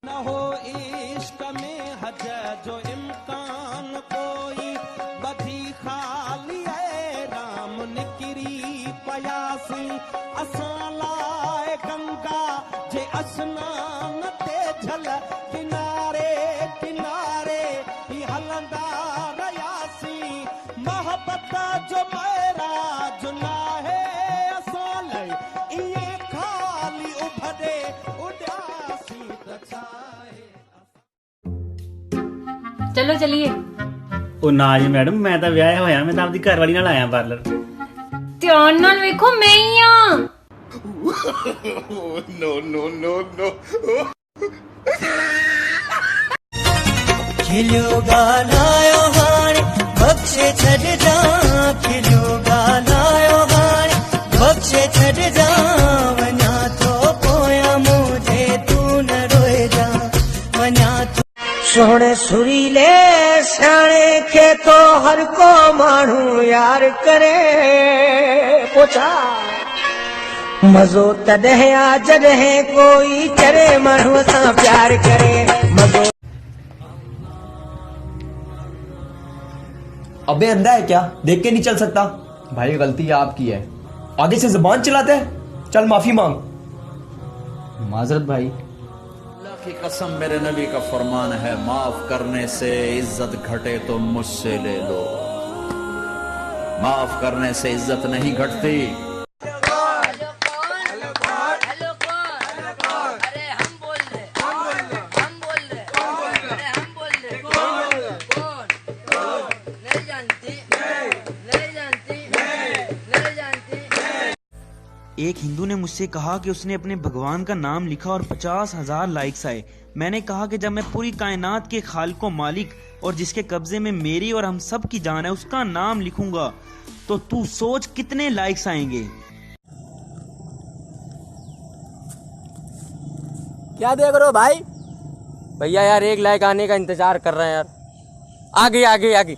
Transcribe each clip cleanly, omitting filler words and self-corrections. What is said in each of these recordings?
न हो इश्क में हज जो इम्कान कोई बधी खाली है राम निकरी पयासी असां लाए गंगा जे अस्नान ते झल किनारे किनारे ही हलंदा रयासी मोहब्बत जो मेरा जुना है असां लाए इए खाली उभरे उदासी चलो चलिए। ਉਹ ਨਾ ਜੀ ਮੈਡਮ, ਮੈਂ ਤਾਂ ਵਿਆਹਿਆ ਹੋਇਆ, ਮੈਂ ਤਾਂ ਆਪਦੀ ਘਰਵਾਲੀ ਨਾਲ ਆਇਆ ਪਾਰਲਰ। ਧਿਆਨ ਨਾਲ ਵੇਖੋ, ਮੈਂ ਹੀ ਆ। नो नो नो नो खिलियो गानायो हाणे बख्शे छॾ जा, खिलियो गानायो हाणे बख्शे छॾ जा, वञा थो पोयां मुझे तू न रोए जा, वञा थो। सोहणे सुरीले सियाणे खे तो हर को माण्हू यार करे पोछा, मज़ो तॾहिं आ जॾहिं कोई करे माण्हूअ सां प्यार करे, मज़ो। अबे अंधा है क्या, देख के नहीं चल सकता? भाई गलती आपकी है, आगे से जुबान चलाते हैं, चल माफी मांग। माजरत भाई। अल्लाह की कसम, मेरे नबी का फरमान है, माफ करने से इज्जत घटे तो मुझसे ले लो, माफ करने से इज्जत नहीं घटती। एक हिंदू ने मुझसे कहा कि उसने अपने भगवान का नाम लिखा और 50,000 लाइक्स आए। मैंने कहा कि जब मैं पूरी कायनात के खालिक व मालिक और जिसके कब्जे में मेरी और हम सब की जान है उसका नाम लिखूंगा तो तू सोच कितने लाइक्स आएंगे। क्या देख रहे हो भाई? भैया यार 1 लाइक आने का इंतजार कर रहे हैं यार। आगे आगे आगे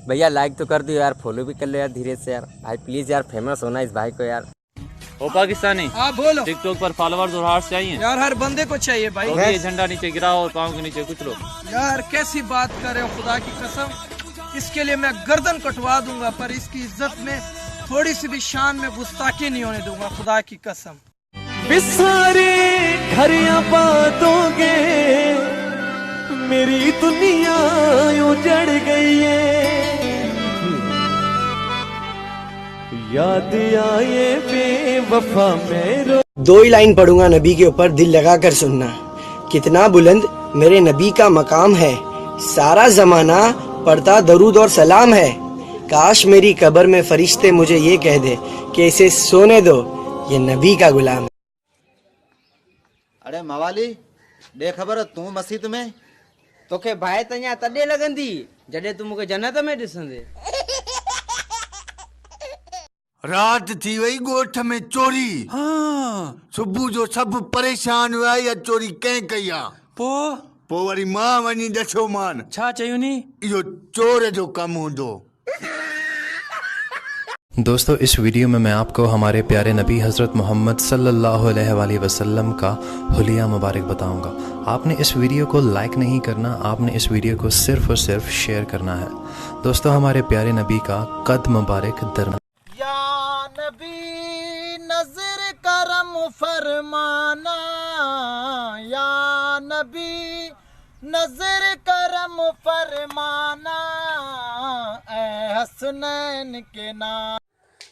भैया लाइक तो कर दियो यार, फॉलो भी कर लो यार धीरे से यार। भाई प्लीज यार, फेमस होना इस भाई को यार। ओ पाकिस्तानी, हाँ बोलो। टिकटॉक पर फॉलोअर्स और हार्ट्स चाहिए यार, हर बंदे को चाहिए भाई। तो ये झंडा नीचे गिराओ और पाँव के नीचे कुछ लो। यार कैसी बात कर रहे हो, खुदा की कसम इसके लिए मैं गर्दन कटवा दूंगा, पर इसकी इज्जत में थोड़ी सी भी शान में गुस्ताखी नहीं होने दूंगा, खुदा की कसम। बिसारे घरिया बातोगे मेरी दुनिया उजड़ गई है, याद आए बेवफा मेरो। 2 ही लाइन पढ़ूंगा नबी के ऊपर, दिल लगा कर सुनना। कितना बुलंद मेरे नबी का मकाम है, सारा जमाना पढ़ता दरूद और सलाम है। काश मेरी कब्र में फरिश्ते मुझे ये कह दे कि इसे सोने दो, ये नबी का गुलाम है। अरे मवाली दे खबर, तू मस्जिद में तोखे भाई तया तॾे लॻंदी जॾहिं तूं मूंखे जन्नत में ॾिसंदे। रात थी वही गोठ में चोरी। हाँ, सुबह जो सब परेशान हुआ या चोरी कंहिं कई आ। पो वरी मां वञी ॾसो मान। छा चयुनी? इहो चोर जो कमु हूंदो। दोस्तों, इस वीडियो में मैं आपको हमारे प्यारे नबी हज़रत मोहम्मद सल्लल्लाहु अलैहि वसल्लम का हुलिया मुबारक बताऊंगा। आपने इस वीडियो को लाइक नहीं करना, आपने इस वीडियो को सिर्फ और सिर्फ शेयर करना है। दोस्तों, हमारे प्यारे नबी का कद मुबारक दर। या नबी नजर करम फरमाना, या नबी नजर करम फरमाना, ऐ हसनैन के नाम।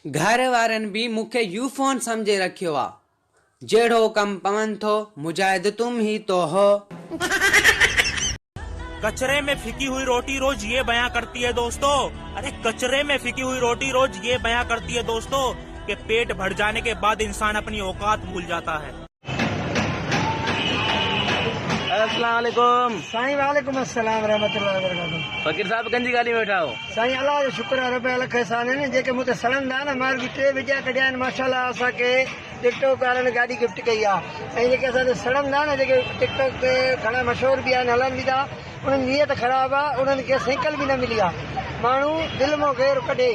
घर वारनि भी मूंखे यू फोन समझे रखियो आ, जेड़ो कम पवन थो मुजाहिद तुम ही तो हो। कचरे में फिकी हुई रोटी रोज ये बयां करती है दोस्तों, अरे कचरे में फिकी हुई रोटी रोज ये बयां करती है दोस्तों कि पेट भर जाने के बाद इंसान अपनी औकात भूल जाता है। अस्सलाम वालेकुम। साईं वालेकुम अस्सलाम रहमतुल्लाहि व बरकातहू। फकीर साहब कंजी गाली में बैठा हो। साईं अल्लाह जो शुक्र आहे, रब अलग एहसान है जेके मुते सड़ंदा न मार भी 3 विजा कढिया आहिनि माशाल्लाह। असांखे टिकटॉक वारनि गाॾी गिफ्ट कई आहे, ऐं जेके असांखे सड़ंदा न, जेके टिकटॉक ते घणा मशहूर भी आहिनि, हलनि बि था, उन्हनि जी नीयत ख़राब आहे, उन्हनि खे साइकिल भी न मिली आहे। माण्हू दिलि मां गैर कढे।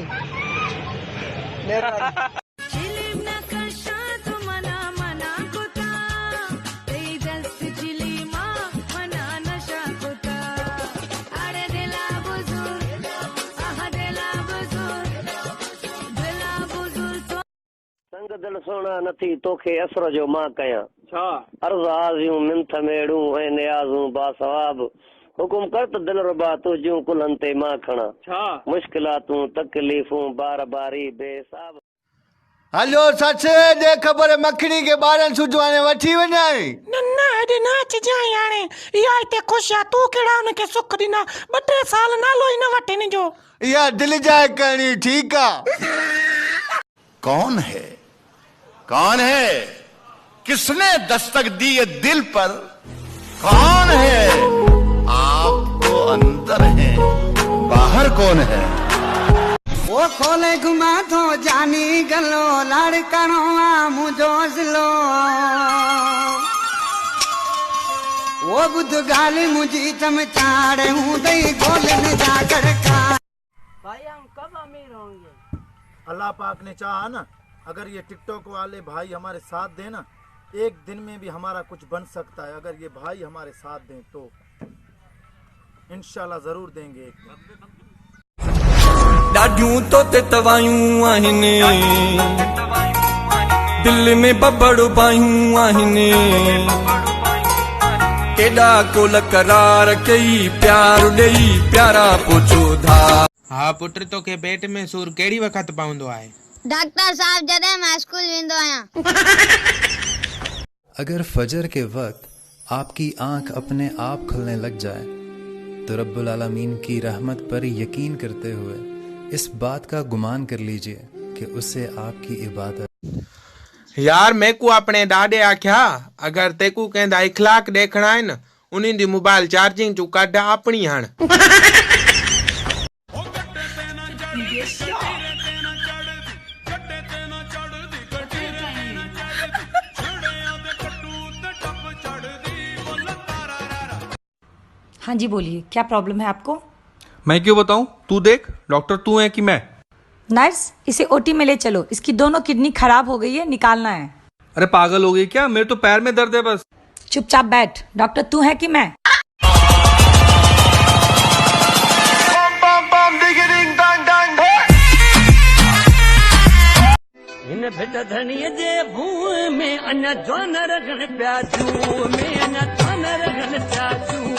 गन सोना नथी तोखे असर जो मां कया छा अर्ज़ाज़ियूं मिंथ मेड़ू ऐं नियाज़ूं बासवाब हुकुम कर त दिल रुबा तुझूं कुलन ते मां खणा छा मुश्किलातूं तकलीफ़ूं बार बारी बेसाब हलो सच दे ख़बर मखणी के ॿारनि सुजवाने वठी वञाए नन्ना हेॾे नाच जाए हाणे इहा हिते ख़ुशि आहे तूं कहिड़ा हुनखे सुख ॾिना 2-3 साल नालो ई न वठनि जो इहा दिल जाए करणी ठीक आ कौन है किसने दस्तक दी ये दिल पर कौन है आप तो अंदर है बाहर कौन है वो खोले घुमा तो जानी गलो लड़कणो मुझो ज़िलो वो बुध गाली मुझी चमचाड़े हूँ दई गोलन जाकर का भाई हम कब अमीर होंगे? अल्लाह पाक ने चाहा ना, अगर ये टिकटॉक वाले भाई हमारे साथ दें ना, एक दिन में भी हमारा कुछ बन सकता है। अगर ये भाई हमारे साथ दें तो इंशाल्लाह जरूर देंगे एक दिन। डाढियूं तो ते तवायूं आहिनि दिल में बबड़ बायूं आहिनि केॾा कोल करार कई प्यार ॾेई प्यारा पोचो धा हा पुट तो के पेट में सूर केड़ी वक्त पवंदो आहे? डॉक्टर साहब जॾहिं मां स्कूल वेंदो आहियां। अगर फजर के वक्त आपकी आंख अपने आप खुलने लग जाए तो रब्बुल आलमीन की रहमत पर यकीन करते हुए इस बात का गुमान कर लीजिए कि उससे आपकी इबादत। यार मैं को अपने डाडे आख्या अगर तेकू कहंदा इखलाक देखना है न उन्हीं दी मोबाइल चार्जिंग चू कड अपनी हण। हाँ जी बोलिए, क्या प्रॉब्लम है आपको? मैं क्यों बताऊं? तू देख, डॉक्टर तू है कि मैं? नर्स, इसे ओटी में ले चलो, इसकी दोनों किडनी खराब हो गई है, निकालना है। अरे पागल हो गई क्या? मेरे तो पैर में दर्द है बस। चुपचाप बैठ। डॉक्टर तू है कि मैं? इन भेट धणीअ जे भूअ में अञा जोन रखण पिया जूअ में अञा जोन रखण पिया जूअ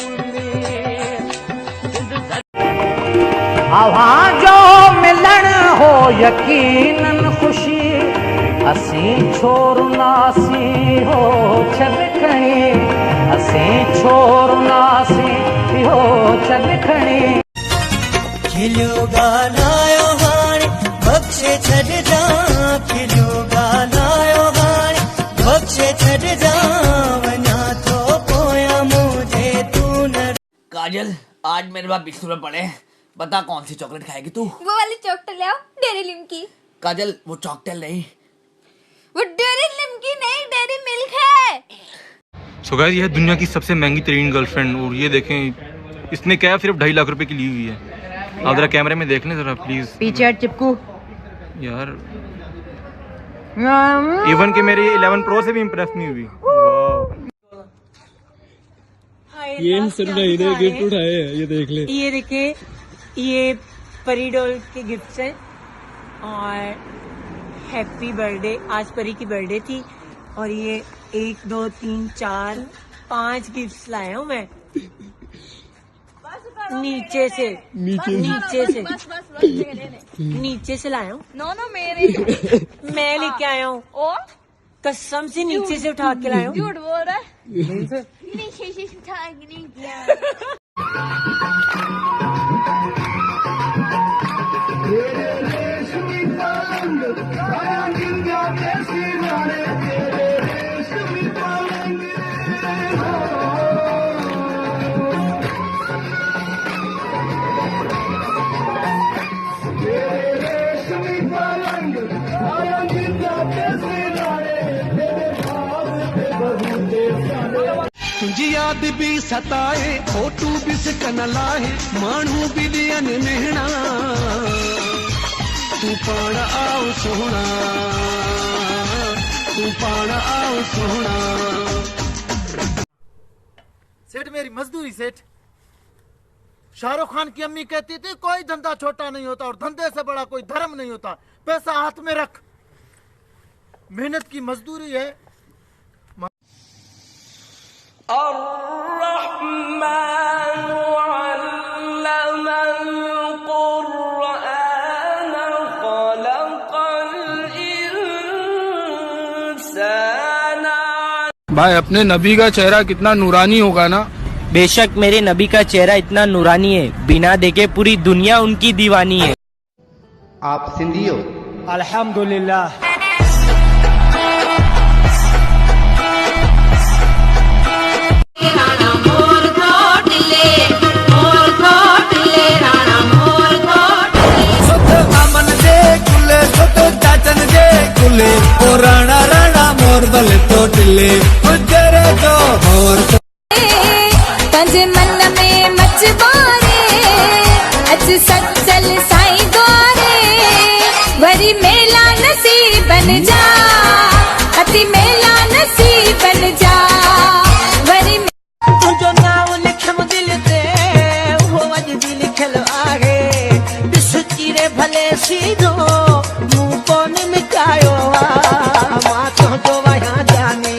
हवा जो मिलन हो यकीनन खुशी असीं छोरनासी हो छॾखणी असीं छोरनासी हो छॾखणी खिलियो ॻाल्हायो हाणे बख़्शे छॾिजां खिलियो ॻाल्हायो हाणे बख़्शे छॾिजां वञा थो पोयां मुझे तू न। काजल, आज मेरे पास 20 रुपए पड़े, बता कौन सी चॉकलेट खाएगी तू? वो वाली चॉकलेट ले आओ, डेयरी लिम की। काजल वो चॉकलेट नहीं, वो डेयरी लिम की नहीं, डेयरी मिल्क है। सो गाइस, ये है दुनिया की सबसे महंगी तरीन गर्लफ्रेंड और ये देखें इसने कैब सिर्फ 2.5 लाख रुपए की ली हुई है। आप जरा कैमरे में देख लें जरा प्लीज। पीछे चिपकू यार इवन के मेरे 11 प्रो से भी इम्प्रेस नहीं हुई। ये हीरे गिफ्ट उठाए हैं, ये देख ले। ये देखिए, ये परी डॉल के गिफ्ट्स हैं और हैप्पी बर्थडे। आज परी की बर्थडे थी और ये 1 2 3 4 5 गिफ्ट्स लाया हूँ मैं नीचे से लाया हूँ। नो मेरे मैं लेके आया हूँ, कसम से नीचे से उठा के लाया हूँ। झूठ बोल रहा है, नीचे से उठा के नहीं किया। तुझी याद भी सताए फोटू भी सिकन लाहे माण्हू भी ॾियन मेहणा तू पाण आओ सोहणा तू पाण आओ सोहणा। सेठ मेरी मजदूरी सेठ। शाहरुख खान की अम्मी कहती थी कोई धंधा छोटा नहीं होता और धंधे से बड़ा कोई धर्म नहीं होता। पैसा हाथ में रख। मेहनत की मजदूरी है। भाई अपने नबी का चेहरा कितना नूरानी होगा ना। बेशक मेरे नबी का चेहरा इतना नूरानी है, बिना देखे पूरी दुनिया उनकी दीवानी है। आप सिंधी हो? अल्हम्दुलिल्लाह। राणा राणा मोर बल टोटले गुजरे तो मोर पंज मन में मचवारे अच सचल साईं द्वारे वरी मेला नसीब बन जा अति मेला नसीब बन जा वरी तुझो नाम लिखम दिल ते वो अज भी लिखल आहे दिस चिरे भले सीधो मुंह कोन मिटायो मां तुझो वहां जानी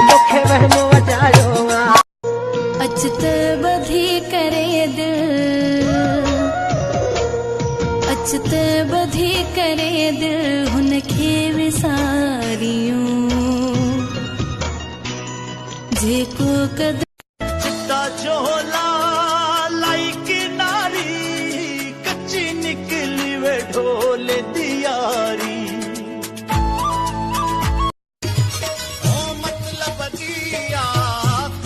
मुखे वहम वजायो अचत बधी करे दिल अचत बधी करे दिल हुनखे विसारियूं जेको कद चिट्टा चोला लाइक नारी कच्ची निकली वे ढोल दियारी ओ मतलब दिया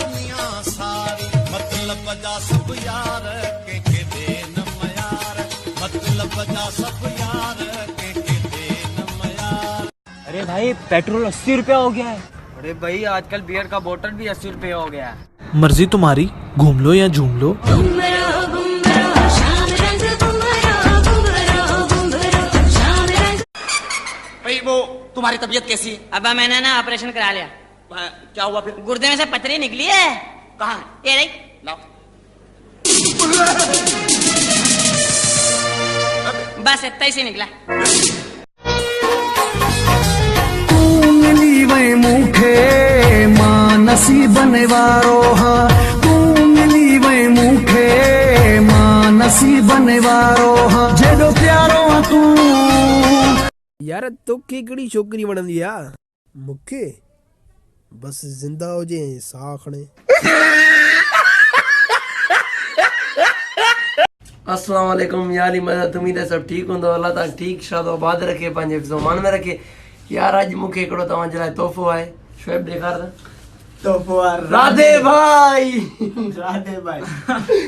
दुनिया सारी मतलब जा सब यार के देन मयार मतलब जा सब यार के देन मयार। अरे भाई पेट्रोल 80 रुपया हो गया है। अरे भाई आजकल बियर का बोतल भी 80 रुपये हो गया है। मर्जी तुम्हारी, घूम लो या झूम लो। भाई वो तुम्हारी तबीयत कैसी है? अब मैंने ना ऑपरेशन करा लिया। क्या हुआ फिर? गुर्दे में से पथरी निकली है। कहाँ? ये नहीं लाओ। बस इतना ही से निकला। तू मिली वे मुखे मां नसीबन वारो हा तू मिली वे मुखे मां नसीबन वारो हा जेडो प्यारो हा तू। यार तोखे कहिड़ी छोकरी वणंदी आ? मूंखे बस जिंदा हुजे साह खणे। अस्सलाम वालेकुम यार, मदद उम्मीद है सब ठीक हूंदो। अल्लाह ताला ठीक शाद आबाद रखे, पंहिंजे ज़मान में रखे। यार अॼु मूंखे हिकिड़ो तव्हांजे लाइ तोहफ़ो आहे। शुएब ॾेखार त तोहफ़ो आहे। राधे भाई राधे भाई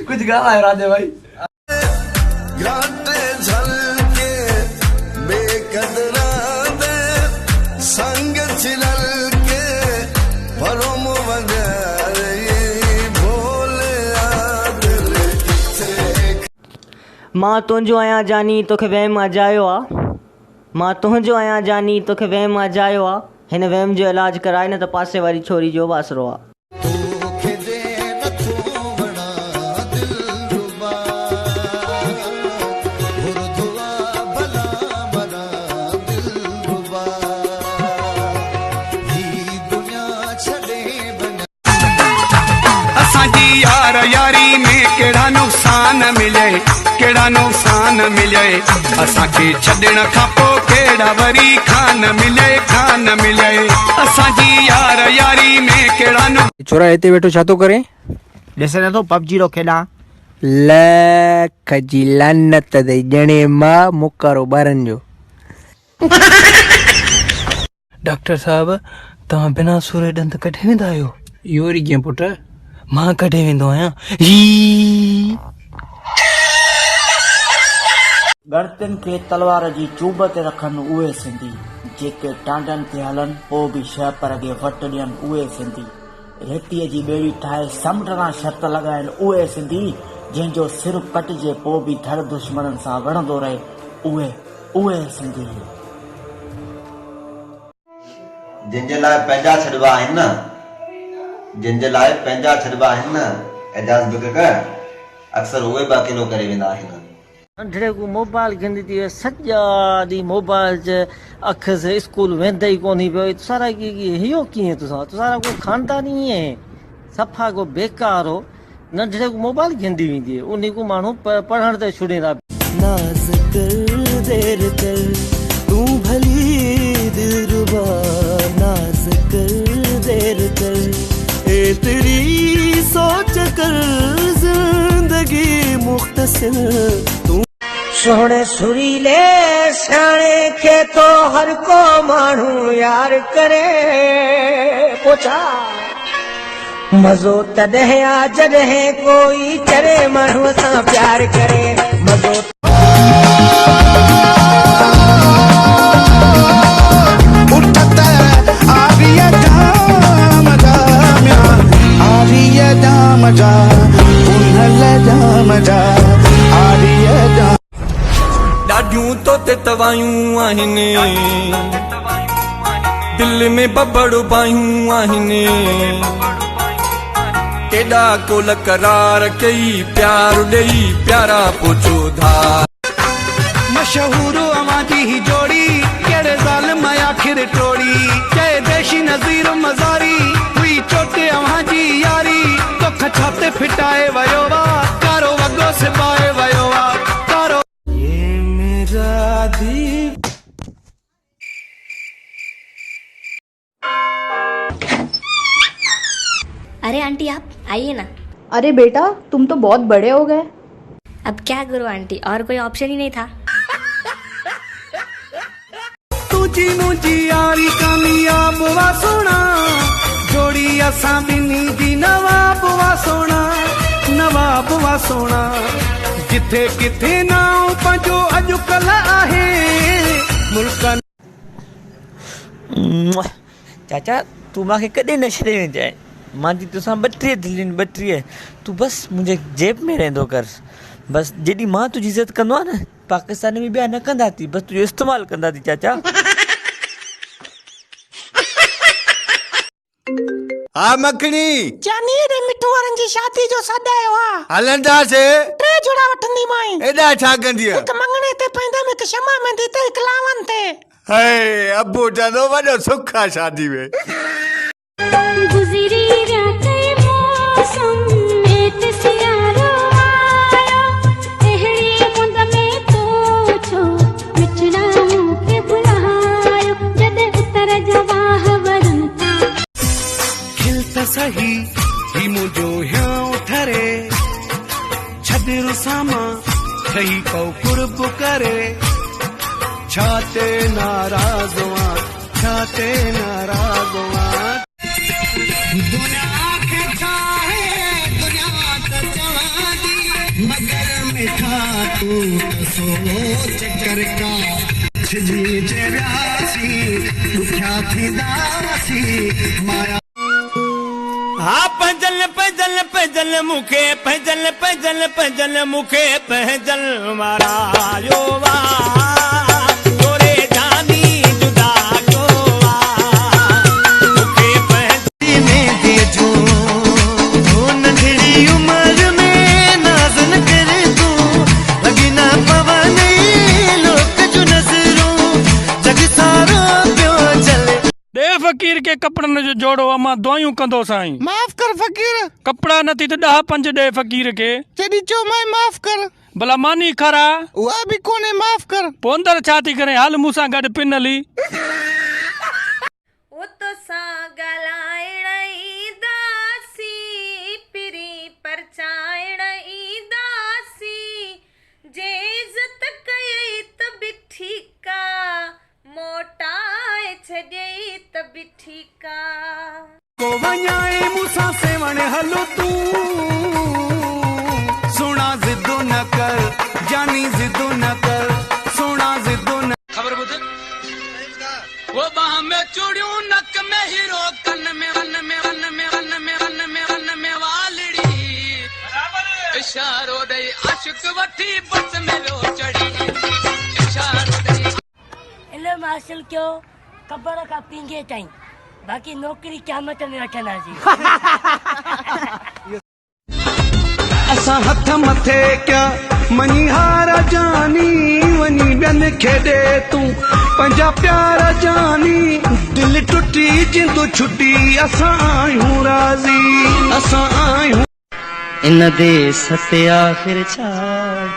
कुछ ॻाल्हायो राधे भाई। घाटे झलके बेकदरा दे संग चिलल के भरोम वजारे भोले दिल से। मां तुंहिंजो आहियां जानी तोखे वहम अजायो आ। मां तुंहिंजो आहियां जानी तोखे वहम अजायो आ। हिन वहम जो इलाज कराए न त पासे वारी छोरी जो बासरो आ। असांजी यार यारी में केड़ा नुकसान मिले केड़ा नुकसान मिले असांखे छॾण खां पोइ केड़ा वरी खान मिले असांजी यार यारी में केड़ा छोरा हिते वेठो छा थो करे? ॾिसे नथो पबजी रो खेॾां। लख जी लानत दे ॼणे मां मुकारो ॿारनि जो। डॉक्टर साहब तव्हां बिना सूरे ॾंद कढे वेंदा आहियो? इहो वरी कीअं पुट? मां कढे वेंदो आहियां। गर्दन खे तलवार जी चूब ते रखनि उहे सिंधी, जेके टांडनि ते हलनि पोइ बि शह पर खे वट ॾियनि उहे सिंधी, रेतीअ जी ॿेड़ी ठाहे समुंड सां शर्त लॻाइनि उहे सिंधी, जंहिंजो सिर कटिजे पोइ बि धड़ दुश्मननि सां विढ़ंदो रहे उहे सिंधी। जिनजे लाइ पंहिंजा छॾिबा आहिनि न, जिनजे लाइ पंहिंजा छॾिबा आहिनि न, एजाज़ बिग कर अक्सर उहे बि अकेलो करे वेंदा आहिनि। नंढड़े को मोबाइल खंदी थी सॼा ॾींहुं मोबाइल च अख से स्कूल वेंदे ई कोन्ही पियो सारा की इहो कीअं तुसारा को खानदानी आहे सफ़ा को बेकार हो नंढड़े को मोबाइल खंदी वेंदी उन को माण्हू पढ़ण ते छुड़ींदा नाज़ कर देर कर तू भली दिलरुबा नाज़ कर देर कर एतरी सोच कर जिंदगी मुख्तसर तू सोहणे सुरीले सियाणे खे तो हर को माण्हू यार करे पोछा मज़ो तॾहिं आ जॾहिं कोई चरे माण्हू सां प्यार करे मज़ो ॾाढियूं तो ते तवायूं आहिनि दिल में बबड़ बायूं आहिनि केॾा कोल करार कई प्यार ॾेई प्यारा पोचो धार मशहूर अवां जी जोड़ी कहिड़े ज़ालिम आखिर टोड़ी चए देशी नज़ीर मज़ारी हुई चोट अवां जी यारी तोख छाते फिटाए वियो वा कारो वॻो सिपाए वियो वा कारो ये मेरा दीप अरे आंटी आप आइए ना। अरे बेटा तुम तो बहुत बड़े हो गए। अब क्या करूं आंटी, और कोई ऑप्शन ही नहीं था। तुझी मुझी यारी कामयाब वा सोना जोड़ी असां बिनी दी नवाब वा सोना जिथे किथे नाउ पंहिंजो अॼुकल्ह आहे मुल्क। चाचा तू मूंखे कॾहिं न छॾे वञजांइ मां जी तोसां 32 दिलियुनि 32 तू बस मुंहिंजे जेब में रहंदो कर बस जॾहिं मां तुंहिंजी इज़त कंदो आहे न पाकिस्तान में ॿिया न कंदा थी बस तुंहिंजो इस्तेमालु कंदा थी चाचा। हा मखणी जानी रे मिठू वारनि जी शादी जो सॾायो आहे हलंदासीं 3 जोड़ा वठंदी माई एॾा छा कंदी हिकु मंगणे ते पैंदम हिकु क्षमा मेंदी ते हिकु लावन ते हे अबू चवंदो वॾो सुख आहे शादी में। गुज़री राति मौसम में ते सियारो आयो अहिड़ी मुंद में तो छो मिठड़ा मूंखे बुलायो जॾहिं उतर जवाह वरन था खिल त सही ही मुंहिंजो हियो ठरे छॾ रुसामा ठही पौ कुर्ब करे छाते नाराज़ दुनिया खे चाहे दुनिया त चवांदी मगर मिठा तू त सोच कर का छिजी जे व्यासी दुखिया थींदासी माया हा पंजल पंजल पंजल मुखे पंजल पंजल पंजल मुखे पंजल मारायो वा तोरे जानी जुदा को वा मुखे पंजल में दे जो नंढड़ी उम्र में नाज़न कर तू लगी ना पवन लोक जो नजरों जग सारो पियो चले दे फकीर के कपड़न जो जोड़ो अमा दुआयूं कंदो साईं। माफ कर फकीर कपड़ा नथी त 10-5 दे फकीर के जॾहिं चो मैं माफ कर भला मानी खरा उहा बि कोने माफ कर पोंदर छा थी करे हाल मूंसां गॾु पिनली ओ तो सा गलाइण ईंदासी पिरी परचाइण ईंदासी जे इज़त कयई त बि ठीका मोटाए छॾियई त बि ठीका को वञाए मूंसां सेवण हलो तू सोना ज़िद न कर जानी ज़िद न कर सोना ज़िद न खबर बुध वो बाह में चूड़ियों नक में हीरो कन में वन में वन में वन में वन में वन में वालड़ी इशारो दई आशिक वठी बस में लो चढ़ी इशारो दई इल्म हासिल कयो क़बर खां पींगे ताईं बाक़ी नौकरी क़यामत में वठंदासीं। असां हथ मथे क्या मनीहार जानी वनी बन खेदे तू पंजा प्यार जानी दिल टुटी जिंदू छुटी असां आयूं राजी असां आयूं इन दे सते आखिर छाड़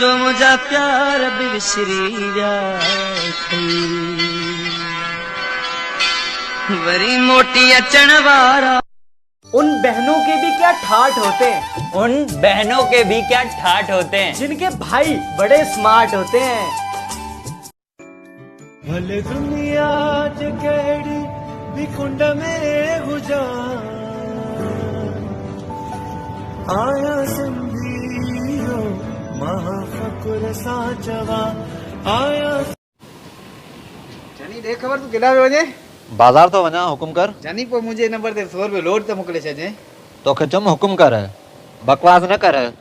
जो मुझा प्यार भी विसरी वरी मोटी अचण वारा। उन बहनों के भी क्या ठाठ होते हैं, उन बहनों के भी क्या ठाठ होते हैं जिनके भाई बड़े स्मार्ट होते हैं। भले दुनिया जगड़ी भी कुंड में गुजार आया संधियो महाफकुर साचवा आया। जानी देख खबर तू केड़ा वजे बाजार तो वना हुकुम कर। जानी पो मुझे नंबर ते 100 रुपया लोड ते मोकले छजे तो जम हुकुम कर बकवास न कर।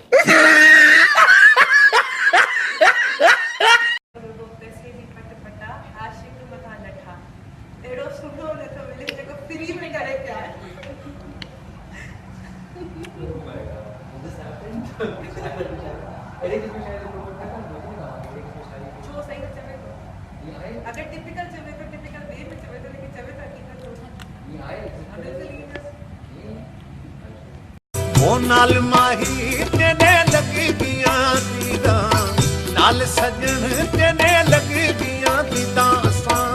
अगर टिपिकल चवे तो टिपिकल वे में चवे तो लेकिन चवे तो हकीकत ओ नाल माही तेने लगी दिया दीदा नाल सजन तेने लगी दिया दीदा असां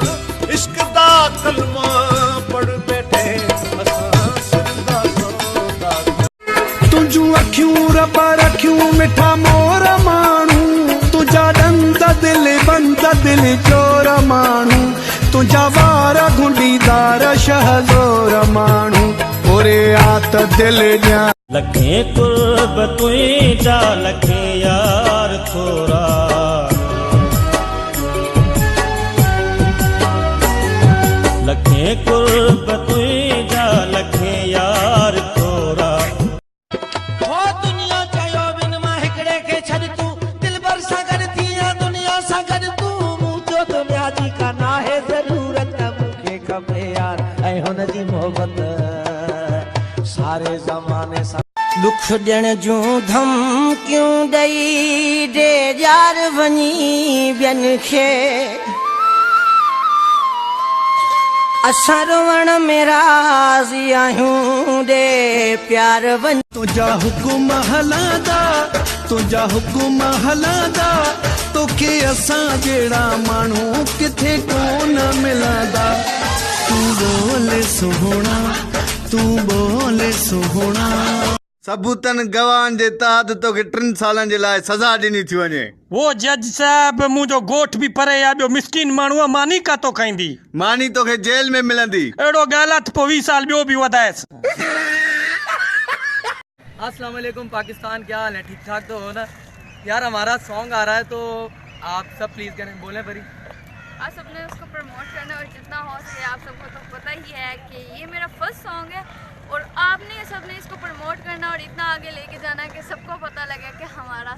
इश्क दा कलमा पढ़ बैठे असां सिरदा सोदा तुझू अखियूं रबा रखियूं मिठा मोर मानू तुझा डंदा दिल बंदा दिल चोर मानू तुझा वारा गुंडीदार शहजोर मानू ओरे आत दिल जा लखे कुर्ब तुझा लखे यार थोरा लखे कुर्ब तुझा लखे यार थोरा। हो दुनिया चायो बिन मां हिकड़े के छड़ तू दिल बर सागर थिया दुनिया सागर तू मुझो तो म्याजी का ना है जरूरत मुखे खपे यार ऐ हुन जी मोहब्बत सारे जमाने सा दुख ॾियण जूं धमकियूं ॾेई ॾे यार वञी ॿियनि खे असां रोवण में राज़ी आहियूं ॾे प्यार वञी। तुझा हुकुम हलांदा तुझा हुकुम हलांदा तोखे असां जहिड़ा माण्हू किथे कोन मिलंदा। तू बोले सुहिणा तू बोले सुहिणा। सबूतन गवाहन जे तहत तोखे 3 सालन जे लाइ सज़ा ॾिनी थी वञे। वो जज साहब मुंहिंजो गोठ बि परे आ ॿियो मिसकिन माण्हू मानी कातो खाईंदी मानी तोखे जेल में मिलंदी। अहिड़ो ॻाल्हि त पोइ 20 साल ॿियो बि वधाएसि। अस्सलाम वालेकुम पाकिस्तान, क्या हाल है? ठीक ठाक तो हो ना यार? हमारा सॉन्ग आ रहा है तो आप सब प्लीज करें, बोले परी। आप सबने उसको प्रमोट करना और जितना हो सके आप सबको तो पता ही है कि ये मेरा फर्स्ट सॉन्ग है और आपने सबने इसको प्रमोट करना और इतना आगे लेके जाना कि सबको पता लगे कि हमारा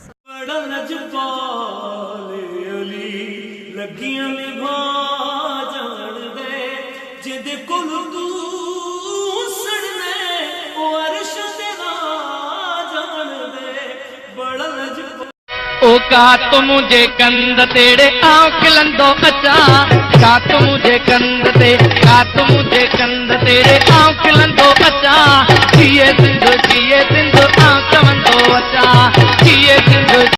ओ का तो मुझे कंद तेरे आँख लंदो अचा का तो मुझे कंद तेरे आँख लंदो अचा जिए सिंधु आँख वंदो अचा